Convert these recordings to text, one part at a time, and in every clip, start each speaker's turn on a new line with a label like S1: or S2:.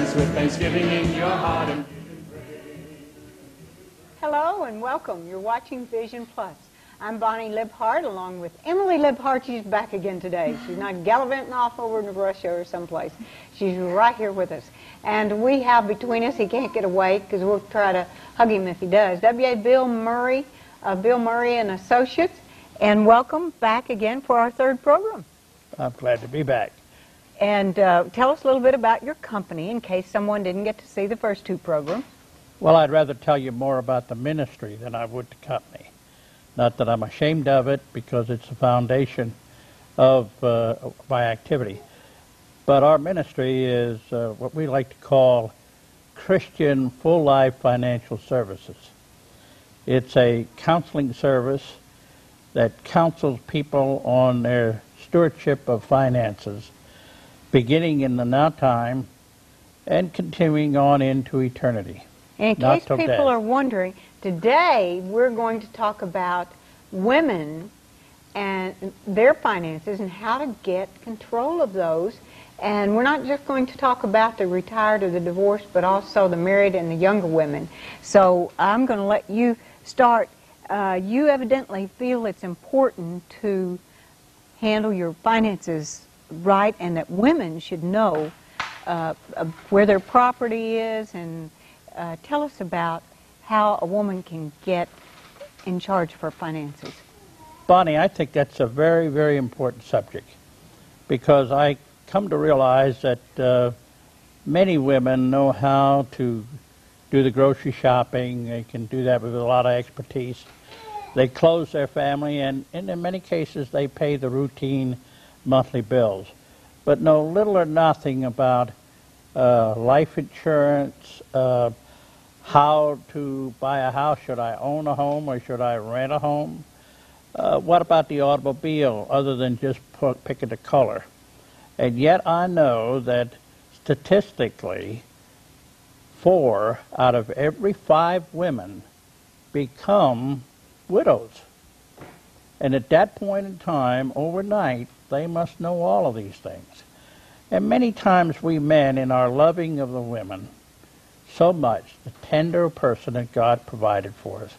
S1: Christmas with Thanksgiving in your heart. And
S2: hello and welcome. You're watching Vision Plus. I'm Bonnie Libhart along with Emily Libhart. She's back again today. She's not gallivanting off over to Russia or someplace. She's right here with us. And we have between us, he can't get away because we'll try to hug him if he does, W.A. Bill Murry, Bill Murry and Associates. And welcome back again for our third program.
S3: I'm glad to be back.
S2: And tell us a little bit about your company in case someone didn't get to see the first two programs.
S3: Well, I'd rather tell you more about the ministry than I would the company. Not that I'm ashamed of it, because it's the foundation of my activity. But our ministry is what we like to call Christian Full-Life Financial Services. It's a counseling service that counsels people on their stewardship of finances, beginning in the now time and continuing on into eternity.
S2: In case people are wondering, today we're going to talk about women and their finances and how to get control of those. And we're not just going to talk about the retired or the divorced, but also the married and the younger women. So I'm going to let you start. You evidently feel it's important to handle your finances right, and that women should know where their property is, and tell us about how a woman can get in charge of her finances.
S3: Bonnie, I think that's a very, very important subject, because I come to realize that many women know how to do the grocery shopping. They can do that with a lot of expertise. They clothe their family, and in many cases they pay the routine monthly bills, but know little or nothing about life insurance, how to buy a house. Should I own a home or should I rent a home? What about the automobile, other than just picking the color? And yet I know that statistically 4 out of every 5 women become widows. And at that point in time, overnight, they must know all of these things. And many times we men, in our loving of the women so much, the tender person that God provided for us,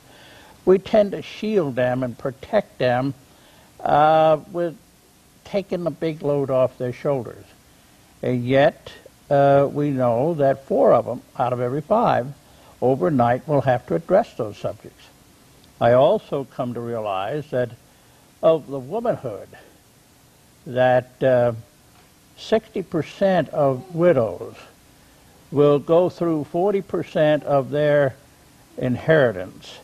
S3: we tend to shield them and protect them with taking the big load off their shoulders. And yet we know that 4 of them out of every 5 overnight will have to address those subjects. I also come to realize that of the womanhood, that 60% of widows will go through 40% of their inheritance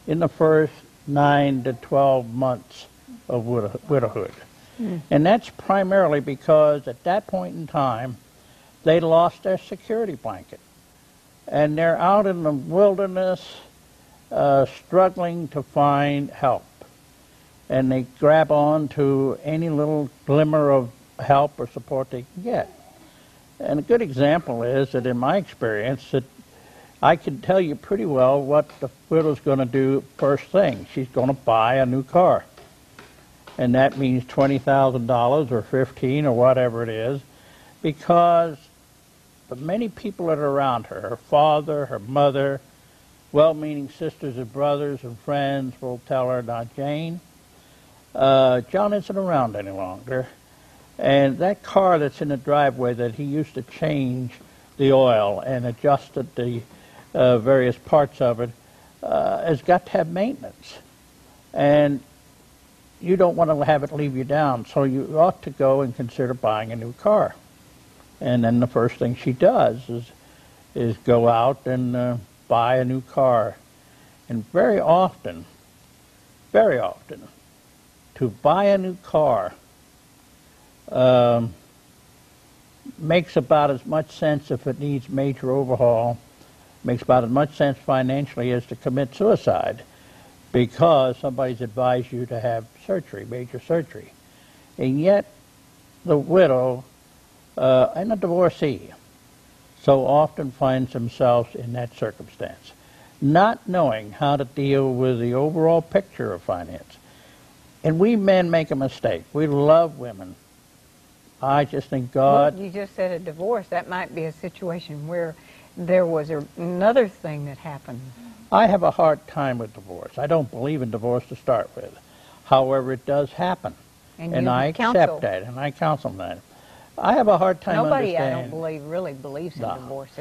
S3: in the first 9 to 12 months of widowhood. And that's primarily because at that point in time, they lost their security blanket. And they're out in the wilderness struggling to find help. And they grab on to any little glimmer of help or support they can get. And a good example is that in my experience, that I can tell you pretty well what the widow's going to do first thing. She's going to buy a new car. And that means $20,000 or $15,000 or whatever it is, because the many people that are around her, her father, her mother, well-meaning sisters and brothers and friends will tell her, "Now, Jane, John isn't around any longer, and that car that's in the driveway that he used to change the oil and adjusted the various parts of it has got to have maintenance, and you don't want to have it leave you down, so you ought to go and consider buying a new car." And then the first thing she does is go out and buy a new car. And very often, to buy a new car makes about as much sense if it needs major overhaul, makes about as much sense financially as to commit suicide, because somebody's advised you to have surgery, major surgery. And yet the widow and the divorcee so often finds themselves in that circumstance, not knowing how to deal with the overall picture of finance. And we men make a mistake. We love women, I just think God...
S2: Well, you just said a divorce. That might be a situation where there was another thing that happened.
S3: I have a hard time with divorce. I don't believe in divorce to start with. However, it does happen. And I accept that, and I counsel that. I have a hard time
S2: understanding. Nobody, I don't believe, really believes in divorce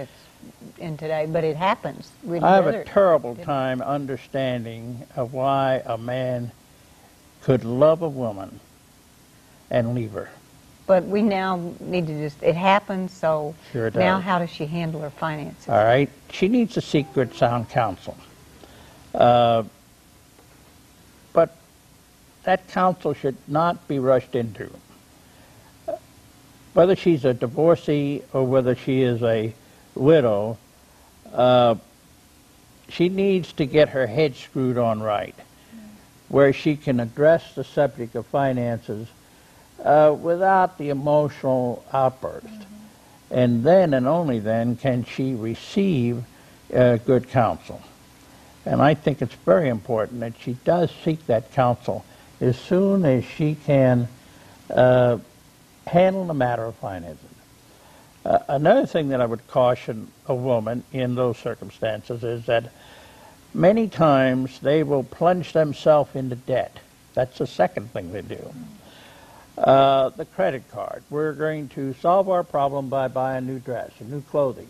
S2: in today, but it happens.
S3: I have a terrible time understanding of why a man could love a woman and leave her.
S2: But we now need to just, it happens, so
S3: sure it
S2: now
S3: does.
S2: how does she handle her finances?
S3: All right. She needs to seek good, sound counsel. But that counsel should not be rushed into. Whether she's a divorcee or whether she is a widow, she needs to get her head screwed on right, where she can address the subject of finances without the emotional outburst. And then and only then can she receive good counsel. And I think it's very important that she does seek that counsel as soon as she can handle the matter of finances. Another thing that I would caution a woman in those circumstances is that many times they will plunge themselves into debt. That's the second thing they do. The credit card. We're going to solve our problem by buying a new dress, a new clothing.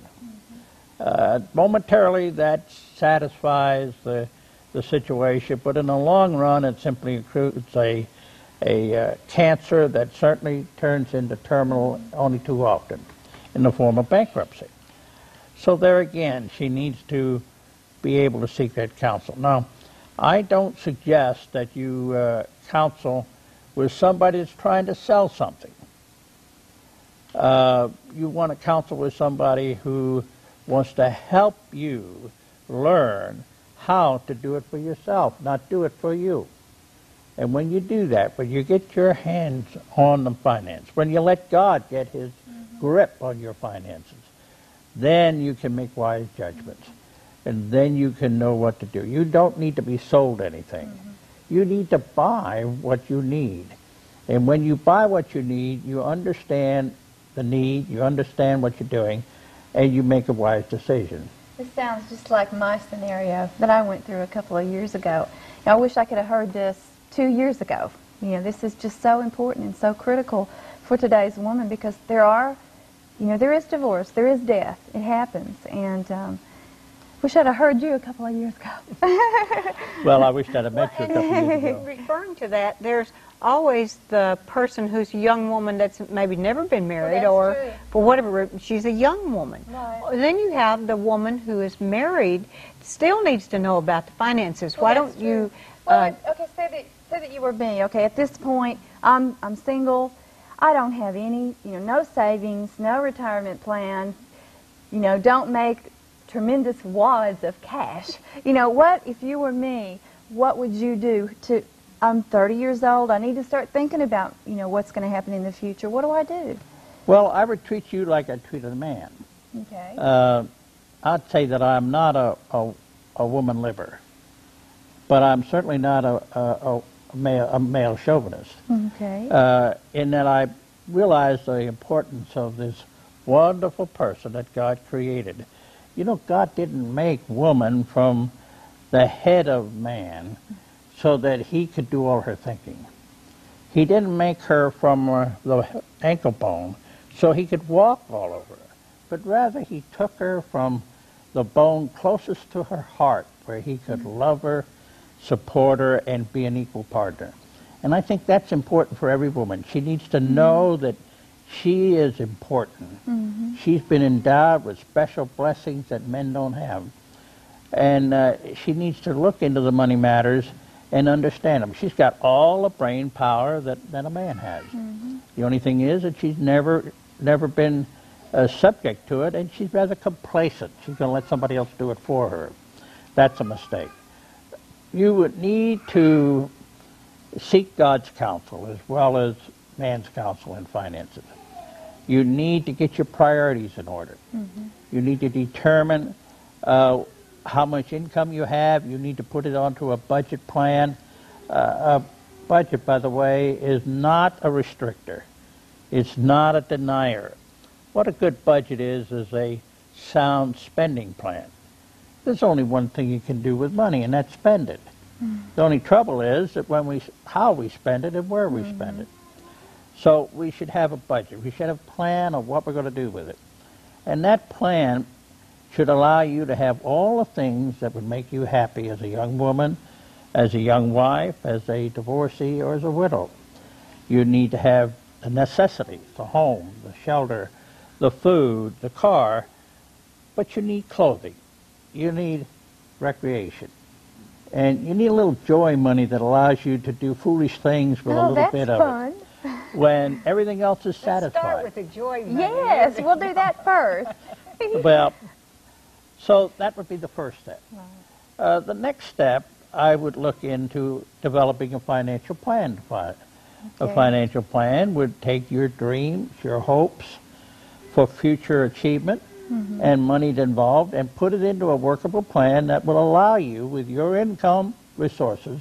S3: Momentarily that satisfies the situation, but in the long run it simply accrues a cancer that certainly turns into terminal only too often in the form of bankruptcy. So there again, she needs to be able to seek that counsel. Now, I don't suggest that you counsel with somebody that's trying to sell something. You want to counsel with somebody who wants to help you learn how to do it for yourself, not do it for you. And when you do that, when you get your hands on the finance, when you let God get his grip on your finances, then you can make wise judgments. And then you can know what to do. You don't need to be sold anything. You need to buy what you need. And when you buy what you need, you understand the need, you understand what you're doing, and you make a wise decision.
S4: This sounds just like my scenario that I went through a couple of years ago. I wish I could have heard this 2 years ago. You know, this is just so important and so critical for today's woman, because there is divorce, there is death, it happens, and wish I'd have heard you a couple of years ago.
S3: Well, I wish I'd have met you a couple of years ago.
S2: Referring to that, there's always the person who's a young woman that's maybe never been married,
S4: Well,
S2: or
S4: true.
S2: for whatever, she's a young woman.
S4: Right.
S2: Then you have the woman who is married, still needs to know about the finances.
S4: Well,
S2: Why
S4: that's
S2: don't you...
S4: Well, okay, say that you were me. Okay, at this point, I'm single. I don't have any, no savings, no retirement plan. Don't make tremendous wads of cash. What if you were me? What would you do? I'm 30 years old. I need to start thinking about what's going to happen in the future. What do I do?
S3: Well, I would treat you like I treated a man.
S4: Okay.
S3: I'd say that I'm not a woman liver, but I'm certainly not a male chauvinist.
S4: Okay.
S3: In that I realize the importance of this wonderful person that God created. God didn't make woman from the head of man so that he could do all her thinking. He didn't make her from the ankle bone so he could walk all over her, but rather he took her from the bone closest to her heart, where he could love her, support her, and be an equal partner. And I think that's important for every woman. She needs to know that she is important. She's been endowed with special blessings that men don't have. And she needs to look into the money matters and understand them. She's got all the brain power that a man has. The only thing is that she's never been subject to it, and she's rather complacent. She's going to let somebody else do it for her. That's a mistake. You would need to seek God's counsel as well as man's counsel in finances. You need to get your priorities in order. You need to determine how much income you have. You need to put it onto a budget plan. A budget, by the way, is not a restrictor. It's not a denier. What a good budget is a sound spending plan. There's only one thing you can do with money, and that's spend it. The only trouble is that how we spend it and where we spend it. So we should have a budget. We should have a plan of what we're going to do with it. And that plan should allow you to have all the things that would make you happy as a young woman, as a young wife, as a divorcee, or as a widow. You need to have the necessities, the home, the shelter, the food, the car, but you need clothing. You need recreation. And you need a little joy money that allows you to do foolish things with a little bit of it. When everything else is satisfied.
S2: Let's start with the joy money.
S4: Yes, we'll do that first.
S3: Well, so that would be the first step.
S4: Right.
S3: The next step, I would look into developing a financial plan. A financial plan would take your dreams, your hopes for future achievement and money involved and put it into a workable plan that will allow you, with your income resources,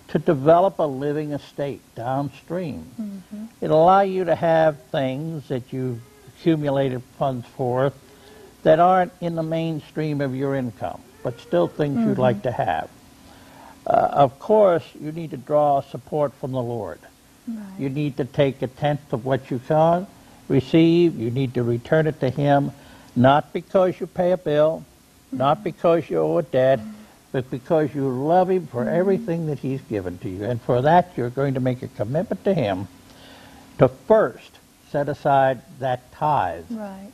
S3: to develop a living estate downstream. It'll allow you to have things that you've accumulated funds for that aren't in the mainstream of your income, but still things you'd like to have. Of course, you need to draw support from the Lord.
S4: Right.
S3: You need to take a tenth of what you can receive. You need to return it to Him, not because you pay a bill, not because you owe a debt, but because you love Him for everything that He's given to you. And for that, you're going to make a commitment to Him to first set aside that tithe.
S4: Right.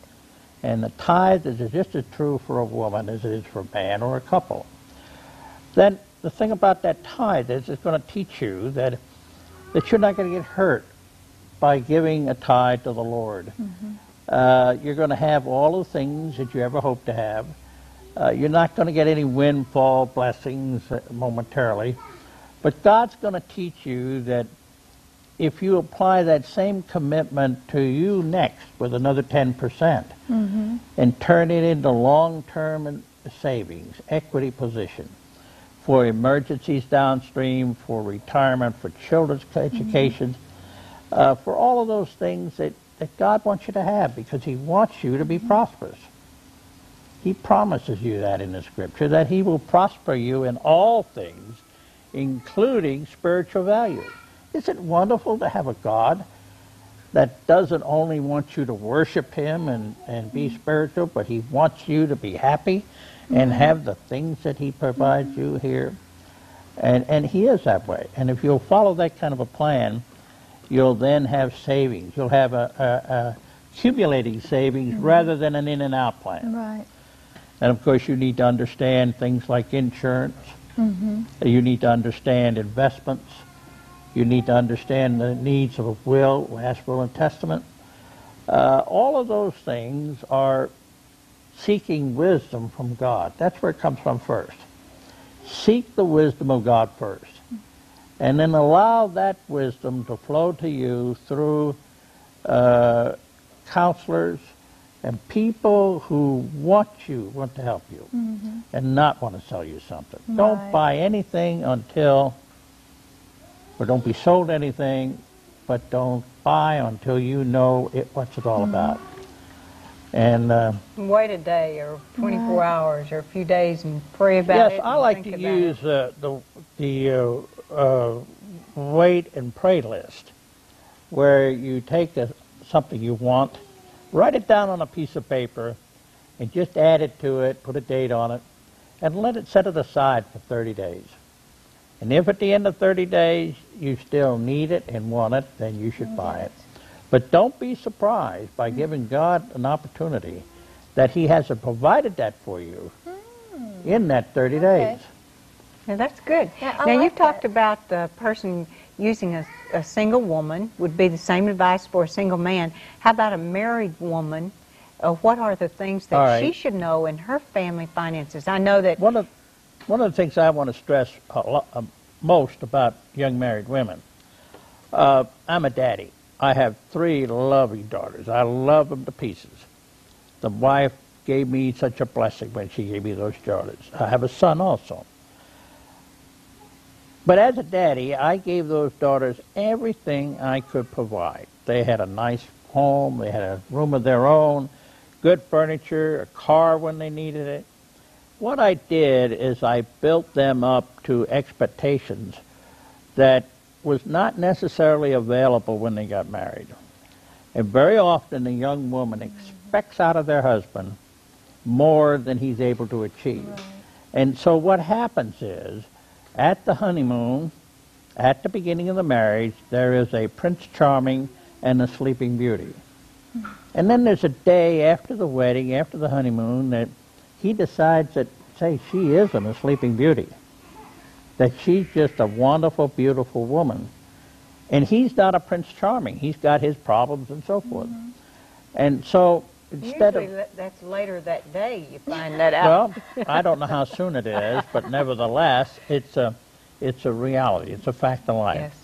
S3: And the tithe is just as true for a woman as it is for a man or a couple. Then the thing about that tithe is it's going to teach you that you're not going to get hurt by giving a tithe to the Lord. You're going to have all the things that you ever hope to have. You're not going to get any windfall blessings momentarily. But God's going to teach you that if you apply that same commitment to you next with another 10% and turn it into long-term savings, equity position, for emergencies downstream, for retirement, for children's education, for all of those things that God wants you to have, because He wants you to be prosperous. He promises you that in the Scripture, that He will prosper you in all things, including spiritual values. Isn't it wonderful to have a God that doesn't only want you to worship Him and be spiritual, but He wants you to be happy and have the things that He provides you here? And He is that way. And if you'll follow that kind of a plan, you'll then have savings. You'll have a accumulating savings rather than an in and out plan.
S4: Right.
S3: And of course, you need to understand things like insurance. You need to understand investments. You need to understand the needs of a will, last will and testament. All of those things are seeking wisdom from God. That's where it comes from first. Seek the wisdom of God first. And then allow that wisdom to flow to you through counselors and people who want to help you and not want to sell you something.
S4: Right.
S3: Don't buy anything or don't be sold anything, but don't buy until you know what's it all about. And
S2: wait a day or 24 hours or a few days and pray about it.
S3: Yes, I like to use the wait and pray list, where you take something you want, write it down on a piece of paper, and just add it to it, put a date on it, and let it set it aside for 30 days. And if at the end of 30 days you still need it and want it, then you should buy it. But don't be surprised by giving God an opportunity that He hasn't provided that for you in that 30 days.
S2: Now, that's good.
S4: Yeah,
S2: now,
S4: like
S2: you've talked
S4: that.
S2: about the person using a single woman would be the same advice for a single man. How about a married woman? What are the things that she should know in her family finances? I know that
S3: One of the things I want to stress most about young married women, I'm a daddy. I have 3 loving daughters. I love them to pieces. The wife gave me such a blessing when she gave me those daughters. I have a son also. But as a daddy, I gave those daughters everything I could provide. They had a nice home, they had a room of their own, good furniture, a car when they needed it. What I did is I built them up to expectations that was not necessarily available when they got married. And very often a young woman expects out of their husband more than he's able to achieve. Right. And so what happens is, at the honeymoon, at the beginning of the marriage, there is a Prince Charming and a Sleeping Beauty. And then there's a day after the wedding, after the honeymoon, that he decides that, say, she isn't a Sleeping Beauty. That she's just a wonderful, beautiful woman. And he's not a Prince Charming. He's got his problems and so forth. Mm-hmm. And so instead
S2: usually that's later that day you find that out.
S3: Well, I don't know how soon it is, but nevertheless, it's a reality. It's a fact of life.
S2: Yes.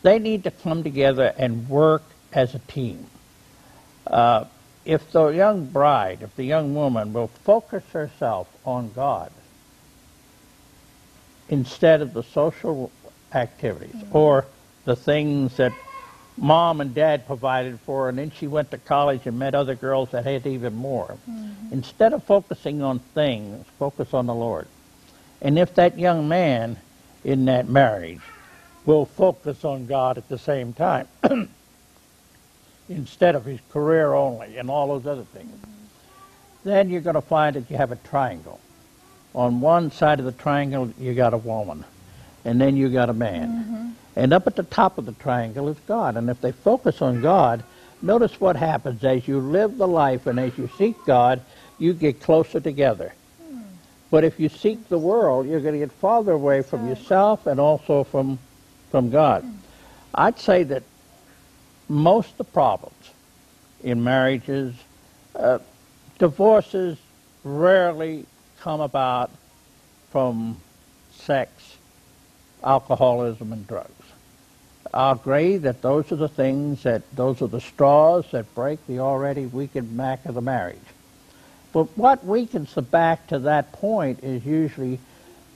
S3: They need to come together and work as a team. If the young bride, if the young woman will focus herself on God instead of the social activities or the things that Mom and Dad provided for her, and then she went to college and met other girls that had even more. Mm-hmm. Instead of focusing on things, focus on the Lord. And if that young man in that marriage will focus on God at the same time, instead of his career only and all those other things, then you're going to find that you have a triangle. On one side of the triangle, you got a woman, and then you got a man. Mm-hmm. And up at the top of the triangle is God. And if they focus on God, notice what happens. As you live the life and as you seek God, you get closer together. But if you seek the world, you're going to get farther away from yourself and also from God. I'd say that most of the problems in marriages, divorces rarely come about from sex, alcoholism, and drugs. I'll agree that those are the straws that break the already weakened back of the marriage. But what weakens the back to that point is usually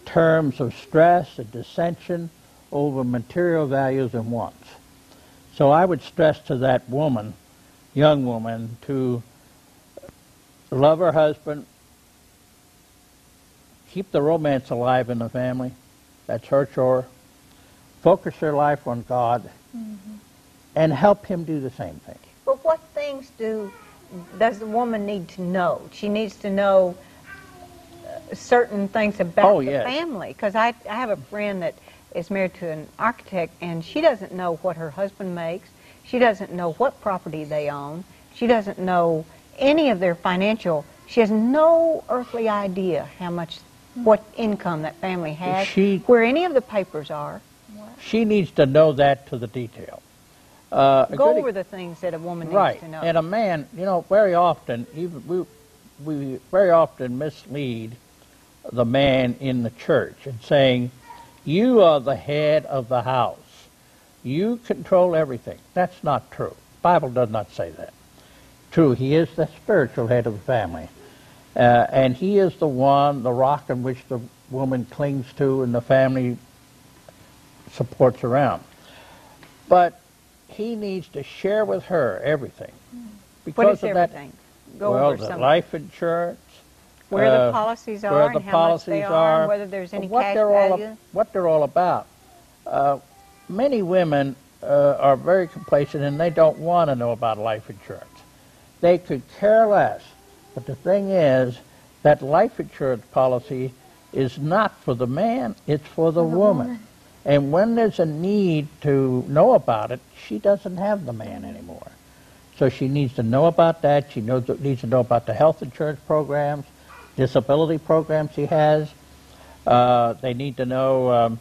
S3: terms of stress and dissension over material values and wants. So I would stress to that woman, young woman, to love her husband, keep the romance alive in the family. That's her chore. Focus her life on God, and help him do the same thing.
S2: But what things does the woman need to know? She needs to know certain things about the family. Because I have a friend that is married to an architect, and she doesn't know what her husband makes. She doesn't know what property they own. She doesn't know any of their financial. She has no earthly idea what income that family has, where any of the papers are.
S3: She needs to know that to the detail.
S2: Go over the things that a woman needs to know.
S3: And a man, very often, we very often mislead the man in the church in saying, you are the head of the house. You control everything. That's not true. The Bible does not say that. True, he is the spiritual head of the family. And he is the rock in which the woman clings to and the family supports around. But he needs to share with her everything.
S2: What is everything?
S3: The life insurance.
S2: Where the policies are and how much they are, and whether there's any cash value.
S3: What they're all about. Many women are very complacent and they don't want to know about life insurance. They could care less. But the thing is, that life insurance policy is not for the man, it's for the woman. And when there's a need to know about it, she doesn't have the man anymore. So she needs to know about that. She needs to know about the health insurance programs, disability programs he has. They need to know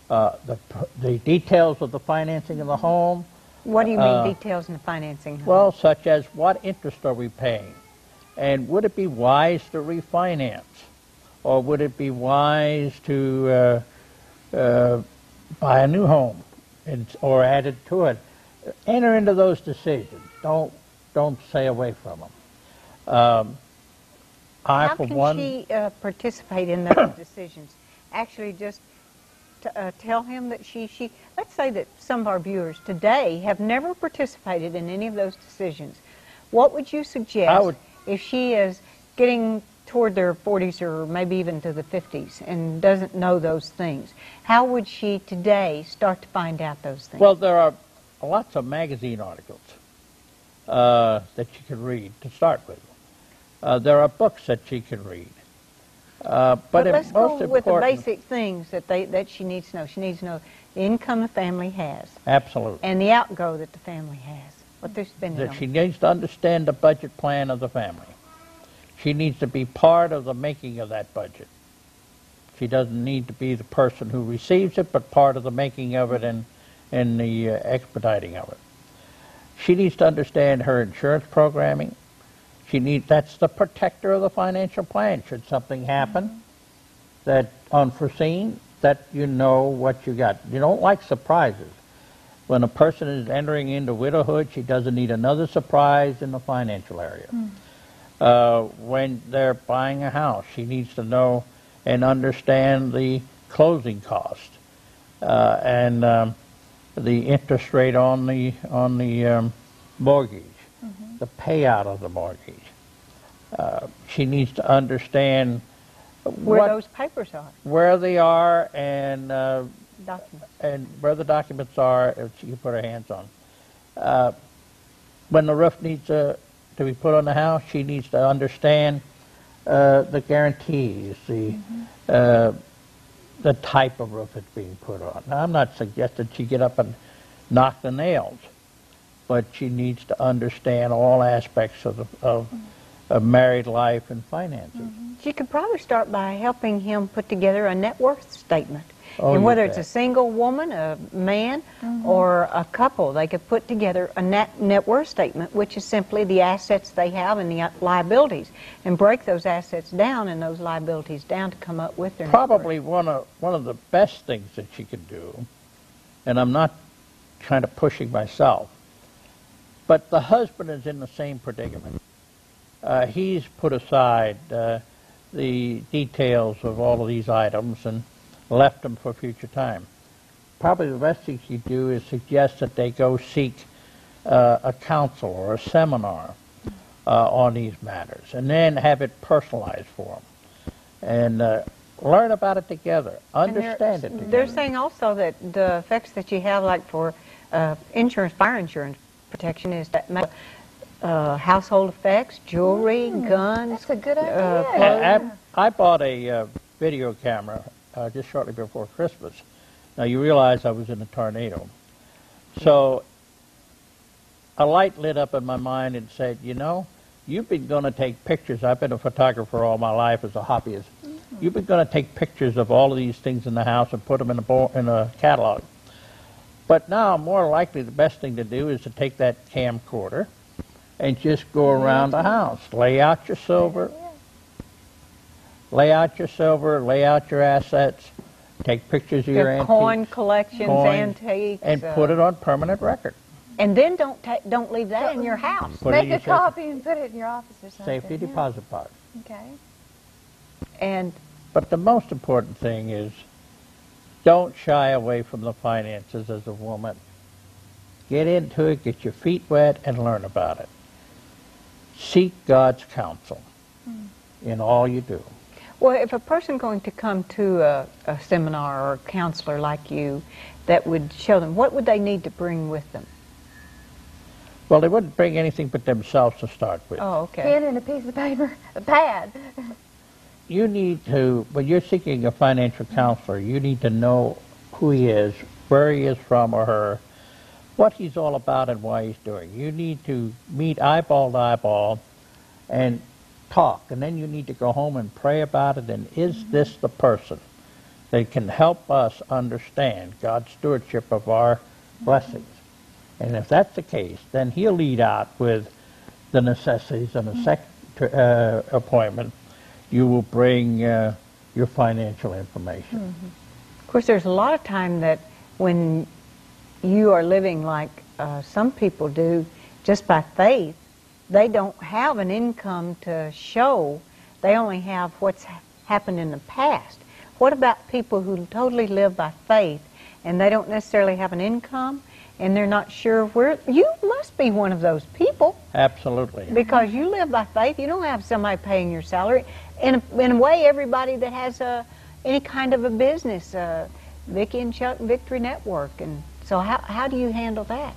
S3: the details of the financing of the home.
S2: What do you mean details in the financing?
S3: Well, such as what interest are we paying? And would it be wise to refinance? Or would it be wise to buy a new home or add it to it? Enter into those decisions. Don't stay away from them.
S2: How can she participate in those decisions? Actually, just tell him that let's say that some of our viewers today have never participated in any of those decisions. What would you suggest if she is getting toward their 40s or maybe even to the 50s and doesn't know those things? How would she today start to find out those things?
S3: Well, there are lots of magazine articles that she can read to start with. There are books that she can read. But
S2: let's go
S3: most
S2: with the
S3: important,
S2: basic things that she needs to know. She needs to know the income the family has.
S3: Absolutely.
S2: And the outgo that the family has, what they're spending
S3: that
S2: on.
S3: she needs to understand the budget plan of the family. She needs to be part of the making of that budget. She doesn't need to be the person who receives it, but part of the making of it and the expediting of it. She needs to understand her insurance programming. That's the protector of the financial plan. Should something happen that unforeseen, that you know what you got. You don't like surprises. When a person is entering into widowhood, she doesn't need another surprise in the financial area. When they're buying a house, she needs to know and understand the closing cost and the interest rate on the mortgage, the payout of the mortgage. She needs to understand
S2: where those papers are.
S3: Where they are and
S2: Documents.
S3: and where the documents are, if she can put her hands on. When the roof needs to be put on the house, she needs to understand the guarantees, the type of roof that's being put on. Now, I'm not suggesting she get up and knock the nails, but she needs to understand all aspects of married life and finances.
S2: She could probably start by helping him put together a net worth statement.
S3: Oh,
S2: and whether
S3: you
S2: it's
S3: bet.
S2: a single woman, a man, or a couple, they could put together a net worth statement, which is simply the assets they have and the liabilities, and break those assets down and those liabilities down to come up with their
S3: Probably
S2: net worth.
S3: one of the best things that she could do, and I'm not kind of pushing myself, but the husband is in the same predicament. He's put aside the details of all of these items and left them for future time. Probably the best thing she'd do is suggest that they go seek a counsel or a seminar on these matters, and then have it personalized for them, and learn about it together, understand it together.
S2: They're saying also that the effects that you have, like for insurance, fire insurance protection, is that household effects, jewelry, guns.
S4: That's a good idea.
S3: I bought a video camera just shortly before Christmas. Now, you realize I was in a tornado. So a light lit up in my mind and said, you know, you've been going to take pictures. I've been a photographer all my life as a hobbyist. You've been going to take pictures of all of these things in the house and put them in a catalog. But now, more likely, the best thing to do is to take that camcorder and just go around the house. Lay out your silver. Lay out your assets, take pictures of your antiques,
S2: coin collections, antiques,
S3: and put it on permanent record.
S2: And then don't leave that in your house.
S4: Make a copy and put it in your office or something.
S3: Safety deposit box.
S4: Okay.
S3: But the most important thing is, don't shy away from the finances as a woman. Get into it, get your feet wet, and learn about it. Seek God's counsel in all you do.
S2: Well, if a person going to come to a seminar or a counselor like you that would show them, what would they need to bring with them?
S3: Well, they wouldn't bring anything but themselves to start with.
S2: Oh, okay.
S4: Pen and a piece of paper, a pad.
S3: You need to, when you're seeking a financial counselor, you need to know who he is, where he is from or her, what he's all about and why he's doing. You need to meet eyeball to eyeball and talk, and then you need to go home and pray about it, and is this the person that can help us understand God's stewardship of our blessings? And if that's the case, then he'll lead out with the necessities. And the second appointment, you will bring your financial information.
S2: Of course, there's a lot of time that when you are living like some people do, just by faith, they don't have an income to show. They only have what's happened in the past. What about people who totally live by faith and they don't necessarily have an income and they're not sure where? You must be one of those people.
S3: Absolutely.
S2: Because you live by faith. You don't have somebody paying your salary. In a way, everybody that has any kind of a business, Vicki and Chuck Victory Network. And so how do you handle that?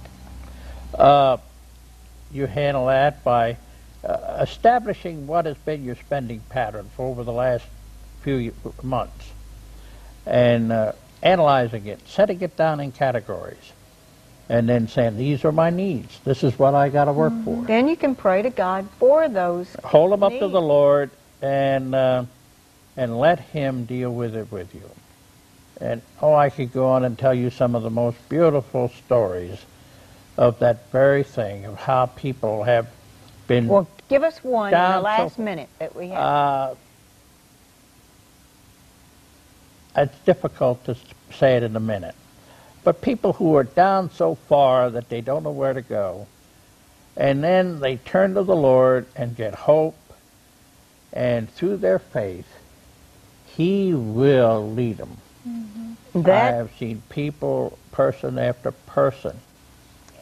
S3: You handle that by establishing what has been your spending pattern for over the last few months and analyzing it, setting it down in categories, and then saying, these are my needs. This is what I got to work for.
S2: Then you can pray to God for those
S3: Hold them up
S2: needs.
S3: to the Lord and let Him deal with it with you. And, I could go on and tell you some of the most beautiful stories of that very thing, of how people have been...
S2: Well, give us one in the
S3: down
S2: last
S3: so-
S2: minute that we have.
S3: It's difficult to say it in a minute. But people who are down so far that they don't know where to go, and then they turn to the Lord and get hope, and through their faith, He will lead them. I have seen people, person after person.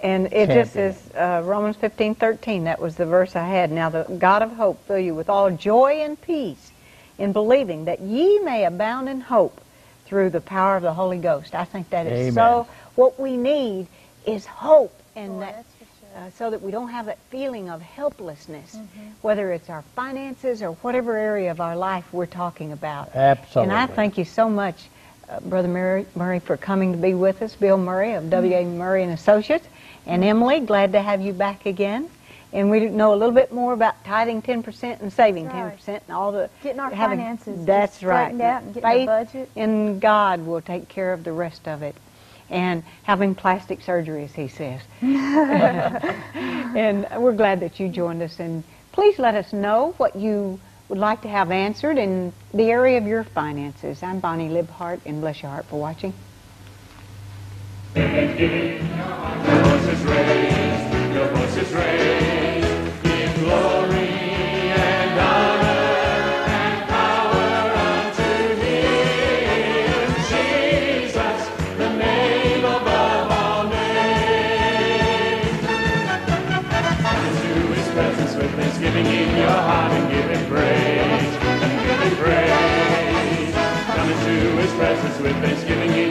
S2: And it just is Romans 15:13. That was the verse I had. Now the God of hope fill you with all joy and peace in believing that ye may abound in hope through the power of the Holy Ghost. I think that is so. What we need is hope, and that so that we don't have that feeling of helplessness, whether it's our finances or whatever area of our life we're talking about.
S3: Absolutely.
S2: And I thank you so much, Brother Murry, for coming to be with us. Bill Murray of W.A. Murray and Associates. And Emily, glad to have you back again. And we know a little bit more about tithing 10% and saving 10% and all the...
S4: Getting our finances
S2: That's right.
S4: straightened out and getting a budget.
S2: In God will take care of the rest of it. And having plastic surgery, as he says. And we're glad that you joined us. And please let us know what you would like to have answered in the area of your finances. I'm Bonnie Libhart, and bless your heart for watching.
S1: Thanksgiving, your voices raised, your voices raised, in glory and honor and power unto Him, Jesus, the name above all names. Come into His presence with thanksgiving in your heart and give Him praise, and give Him praise. Come into His presence with thanksgiving in